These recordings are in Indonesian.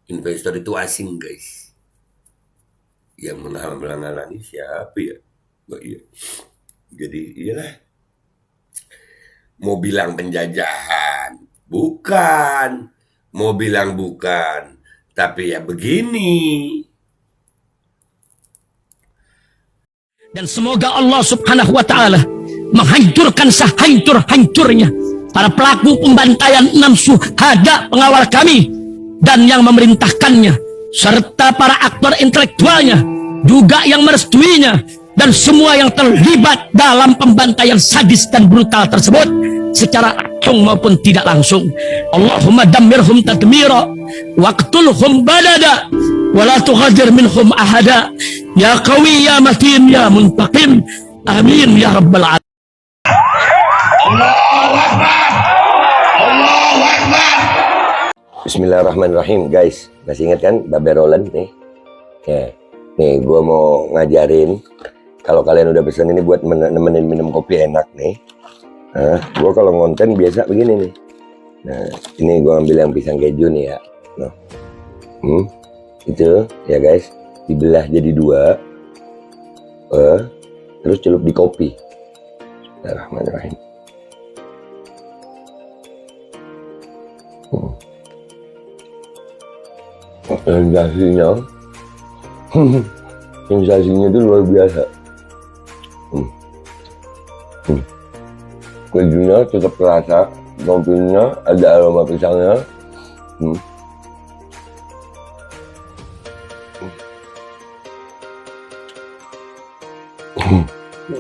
Investor itu asing, guys. Yang menghalang-halangi siapa ya? Oh, iya. Jadi iyalah. Mau bilang penjajahan, bukan. Mau bilang bukan, tapi ya begini. Dan semoga Allah subhanahu wa ta'ala menghancurkan sehancur-hancurnya para pelaku pembantaian 6 syuhada pengawal kami dan yang memerintahkannya, serta para aktor intelektualnya juga yang merestuinya, dan semua yang terlibat dalam pembantaian sadis dan brutal tersebut secara langsung maupun tidak langsung. Allahumma dammirhum tadmira waqtulhum badada wala tughadir minhum ahada ya qawi ya matin ya muntaqim, amin ya rabbal alamin. Allahu Akbar. Allahu Akbar. Bismillahirrahmanirrahim, guys. Masih ingat kan Babe Roland nih? Ya. Nih, gue mau ngajarin. Kalau kalian udah pesan ini buat nemenin minum kopi enak nih. Nah, gue kalau ngonten biasa begini nih. Nah, ini gue ambil yang pisang keju nih ya. Nah, itu ya guys. Dibelah jadi 2. Terus celup di kopi. Bismillahirrahmanirrahim. Sensasinya itu luar biasa. Kejunya tetap terasa, kopinya ada aroma pisangnya.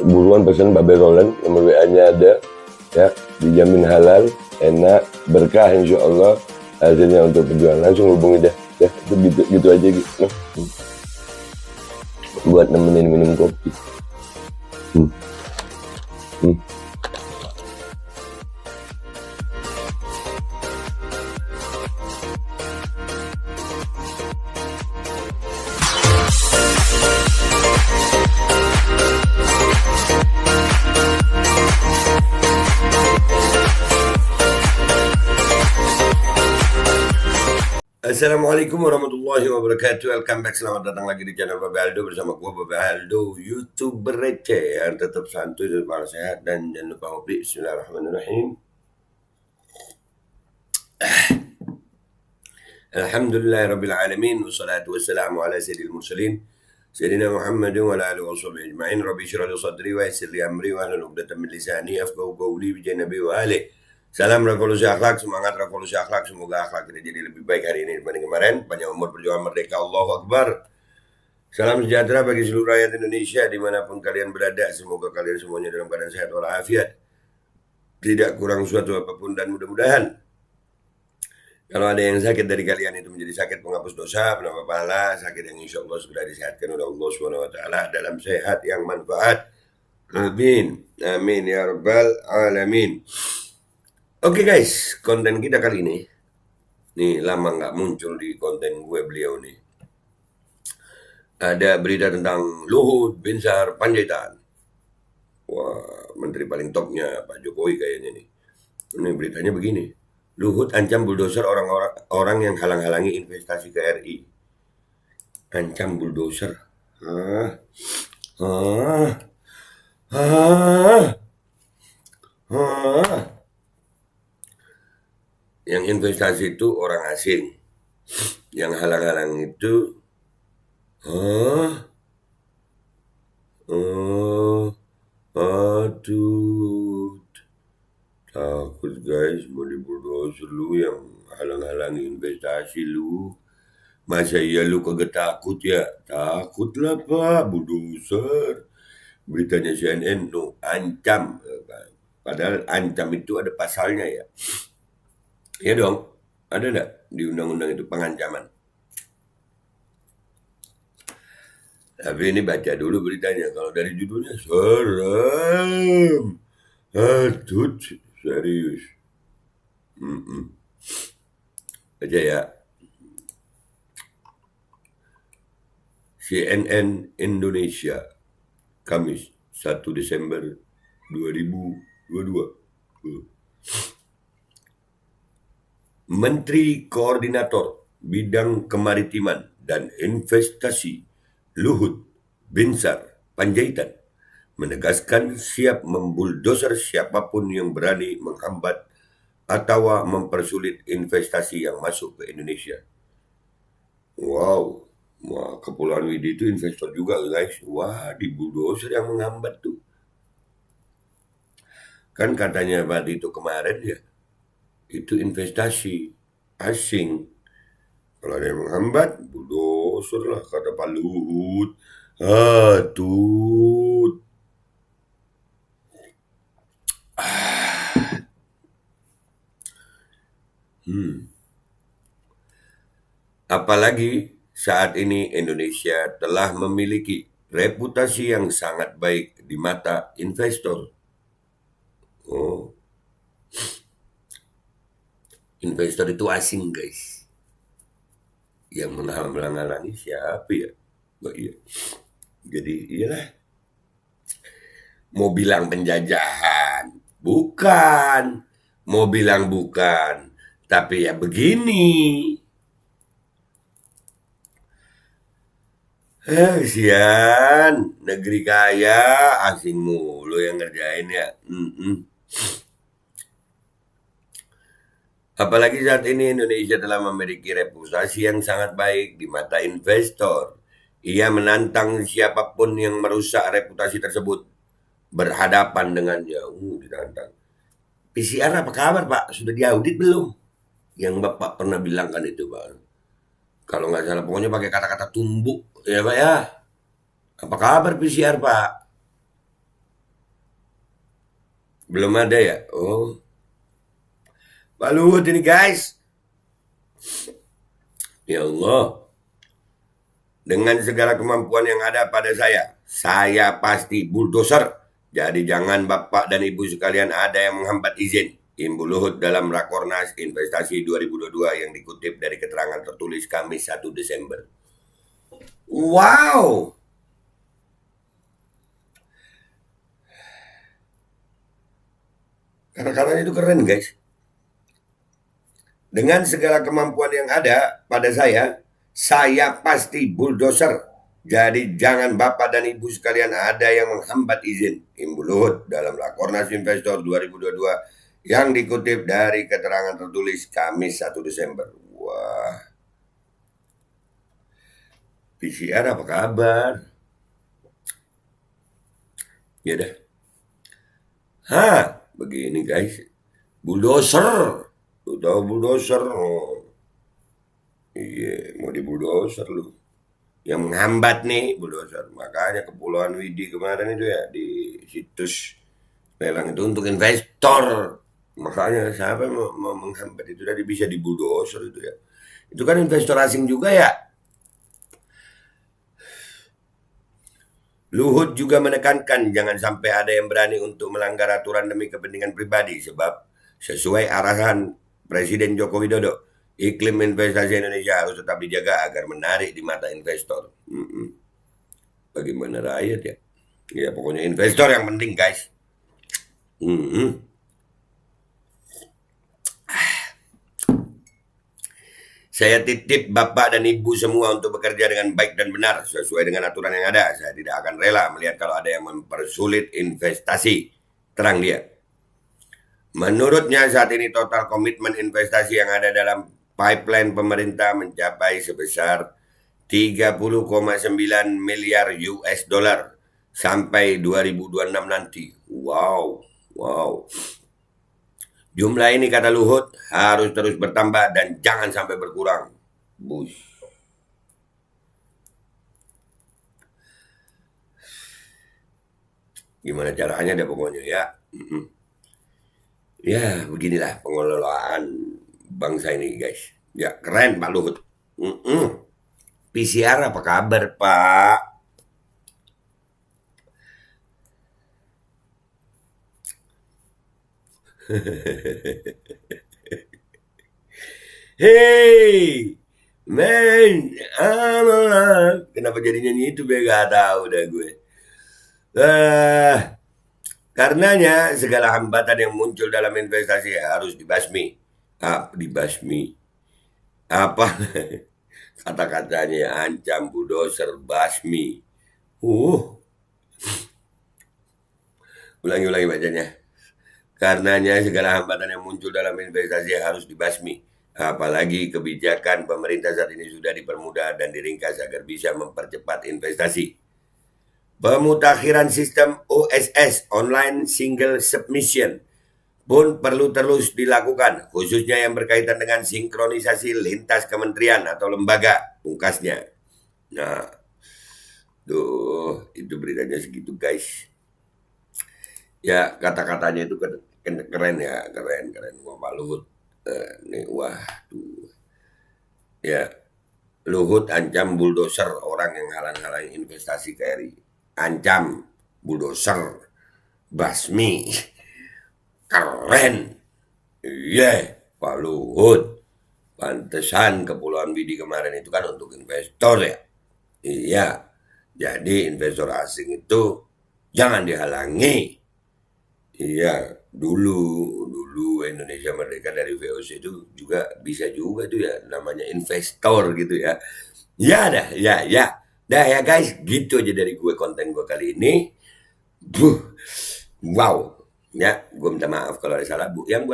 Buruan pesan Babe Roland, nomor WA-nya ada ya, dijamin halal, enak, berkah insya Allah hasilnya untuk perjuangan. Langsung hubungi dah ya, itu gitu aja gitu. Buat nemenin minum kopi. Assalamualaikum warahmatullahi wabarakatuh. Welcome back, selamat datang lagi di channel Babe Aldo bersama gue Babe Aldo, YouTuber receh yang tetap santuy dan para sehat, dan jangan lupa ngopi. Bismillahirrahmanirrahim. Alhamdulillahirabbil alamin, wassalatu wassalamu ala sayyidil mursalin sayyidina Muhammadin wa ala alihi washabbihi ajma'in. Rabbi shrah li sadri wa yassir li amri wa hlul 'uqdatam min lisani yafqahu qawli bi janabi wa alihi. Salam revolusi akhlak, semangat revolusi akhlak. Semoga akhlak kita jadi lebih baik hari ini dibanding kemarin. Panjang umur, perjuangan merdeka, Allahu Akbar. Salam sejahtera bagi seluruh rakyat Indonesia dimanapun kalian berada. Semoga kalian semuanya dalam keadaan sehat walafiat, tidak kurang suatu apapun, dan mudah-mudahan kalau ada yang sakit dari kalian itu menjadi sakit penghapus dosa, penambah pahala, sakit yang insya Allah sudah disehatkan oleh Allah SWT dalam sehat yang manfaat. Amin. Amin ya rabbal alamin. Oke guys, konten kita kali ini, nih lama nggak muncul di konten gue beliau nih. Ada berita tentang Luhut Binsar Panjaitan. Wah, menteri paling topnya Pak Jokowi kayaknya nih. Ini beritanya begini. Luhut ancam bulldozer orang yang halang-halangi investasi ke RI. Ancam bulldozer. Yang investasi itu orang asing. Yang halang-halang itu aduh, takut guys, mau dibulldozer lu yang halang-halangi investasi lu. Masa iya lu kagak takut ya? Takut lah Pak, bulldozer. Beritanya CNN tuh ancam. Padahal ancam itu ada pasalnya ya. Ya dong, ada enggak di undang-undang itu pengancaman? Tapi ini baca dulu beritanya. Kalau dari judulnya serem. Aduh, serius. Baca ya. CNN Indonesia, Kamis 1 Desember 2022. Menteri Koordinator Bidang Kemaritiman dan Investasi Luhut Binsar Panjaitan menegaskan siap membuldoser siapapun yang berani menghambat atau mempersulit investasi yang masuk ke Indonesia. Wow, wah, Kepulauan Widi itu investor juga guys. Wah, di bulldozer yang menghambat tuh. Kan katanya Pak itu kemarin ya, itu investasi asing. Kalau ada yang menghambat, bulldozer lah kata Pak Luhut. Tut. Apalagi saat ini Indonesia telah memiliki reputasi yang sangat baik di mata investor. Oh, investor itu asing guys. Yang menghalang-halangi siapa ya? Oh, iya. Jadi iyalah. Mau bilang penjajahan, bukan. Mau bilang bukan, tapi ya begini. Kesian, negeri kaya, asing mulu yang ngerjain ya. Apalagi saat ini Indonesia telah memiliki reputasi yang sangat baik di mata investor. Ia menantang siapapun yang merusak reputasi tersebut berhadapan dengannya. Ditantang. PCR apa kabar Pak? Sudah diaudit belum? Yang Bapak pernah bilang kan itu Pak. Kalau nggak salah pokoknya pakai kata-kata tumbuk ya Pak ya. Apa kabar PCR Pak? Belum ada ya? Oh. Pak Luhut ini guys. Ya Allah. Dengan segala kemampuan yang ada pada saya pasti bulldozer. Jadi jangan Bapak dan Ibu sekalian ada yang menghambat izin Ibu Luhut dalam Rakornas Investasi 2022 yang dikutip dari keterangan tertulis Kamis 1 Desember. Wow! Kata-katanya itu keren guys. Dengan segala kemampuan yang ada pada saya pasti bulldozer. Jadi jangan Bapak dan Ibu sekalian ada yang menghambat izin Ibu Luhut dalam Rakornas Investor 2022 yang dikutip dari keterangan tertulis Kamis 1 Desember. Wah. PCR apa kabar? Ya dah. Begini guys. Bulldozer. Lu tahu bulldozer? Iya, mau di bulldozer lu. Yang menghambat nih bulldozer. Makanya Kepulauan Widi kemarin itu ya di situs lelang itu untuk investor. Makanya siapa yang mau menghambat itu tadi bisa di bulldozer itu ya. Itu kan investor asing juga ya. Luhut juga menekankan jangan sampai ada yang berani untuk melanggar aturan demi kepentingan pribadi sebab sesuai arahan Presiden Joko Widodo, iklim investasi Indonesia harus tetap dijaga agar menarik di mata investor. Bagaimana rakyat ya? Ya pokoknya investor yang penting guys. Saya titip Bapak dan Ibu semua untuk bekerja dengan baik dan benar sesuai dengan aturan yang ada. Saya tidak akan rela melihat kalau ada yang mempersulit investasi. Terang dia. Menurutnya saat ini total komitmen investasi yang ada dalam pipeline pemerintah mencapai sebesar 30,9 miliar US dollar sampai 2026 nanti. Wow. Jumlah ini kata Luhut harus terus bertambah dan jangan sampai berkurang. Bush. Gimana caranya deh pokoknya ya. Ya beginilah pengelolaan bangsa ini guys. Ya keren Pak Luhut. PCR apa kabar Pak? Hey, man, I'm alive. Kenapa jadi nyanyi itu gue gak tahu dah gue. Karenanya segala hambatan yang muncul dalam investasi harus dibasmi. Apa kata-katanya ancam bulldozer basmi. Ulangi bacanya. Karenanya segala hambatan yang muncul dalam investasi harus dibasmi. Apalagi kebijakan pemerintah saat ini sudah dipermudah dan diringkas agar bisa mempercepat investasi. Pemutakhiran sistem OSS (Online Single Submission) pun perlu terus dilakukan, khususnya yang berkaitan dengan sinkronisasi lintas kementerian atau lembaga, pungkasnya. Nah, tuh, itu beritanya segitu, guys. Ya, kata-katanya itu keren ya, keren. Wah, Pak Luhut. Nih, wah, tuh. Ya, Luhut ancam bulldozer orang yang halang-halangi investasi KRI. Ancam bulldozer basmi. Keren. Iya, Pak Luhut. Pantesan Kepulauan Bidi kemarin itu kan untuk investor ya. Iya. Jadi investor asing itu jangan dihalangi. Iya, dulu Indonesia merdeka dari VOC itu juga bisa juga tuh ya, namanya investor gitu ya. Ya dah, ya. Dah ya guys, gitu aja dari konten gue kali ini. Wow. Ya, gue minta maaf kalau ada salah, Bu. Yang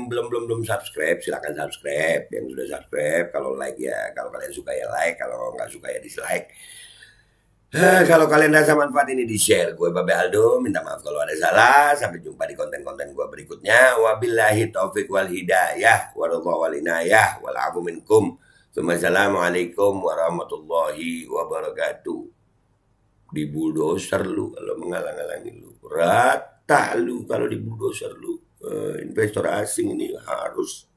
belum subscribe, silakan subscribe. Yang sudah subscribe, kalau like ya, kalau kalian suka ya like, kalau nggak suka ya dislike. Kalau kalian rasa manfaat ini di-share. Gue Babe Aldo, minta maaf kalau ada salah. Sampai jumpa di konten-konten gue berikutnya. Wabillahi taufiq wal hidayah, waridha wal inayah, wal afu minkum. Assalamualaikum warahmatullahi wabarakatuh. Di bulldozer lu kalau menghalang-halangi lu. Rata lu kalau di bulldozer lu. Investor asing ini harus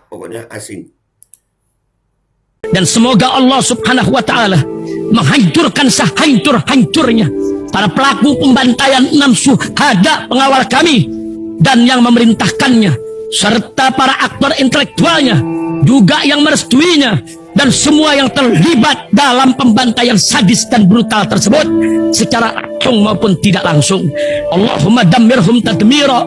pokoknya asing. Dan semoga Allah subhanahu wa ta'ala menghancurkan sehancur-hancurnya para pelaku pembantaian 6 syuhada pengawal kami dan yang memerintahkannya, serta para aktor intelektualnya juga yang merestuinya, dan semua yang terlibat dalam pembantaian sadis dan brutal tersebut secara langsung maupun tidak langsung. Allahumma dammirhum tadmira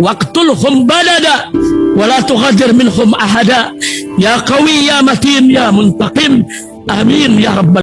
waqtulhum balada wala tughadir minhum ahada ya qawi ya matin ya muntaqim. Amin ya rabbal